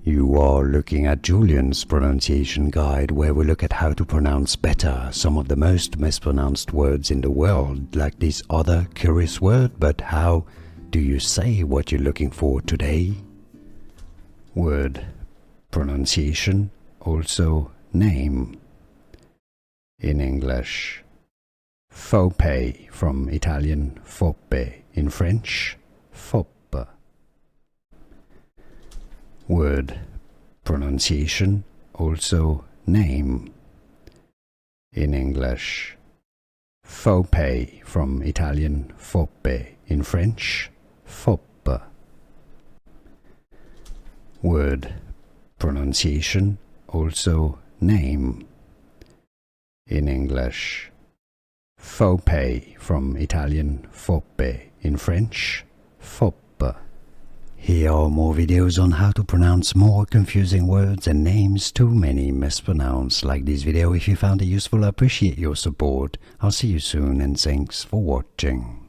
You are looking at Julian's pronunciation guide, where we look at how to pronounce better some of the most mispronounced words in the world, like this other curious word. But how do you say what you're looking for today? Word pronunciation, also name. In English, Fope, from Italian fope, in French, Fope. Word pronunciation, also name. In English, Fope, from Italian fope, in French, Fope. Word pronunciation, also name. In English, Fope, from Italian fope, in French, Fope. Here are more videos on how to pronounce more confusing words and names too many mispronounced. Like this video if you found it useful. I appreciate your support. I'll see you soon and thanks for watching.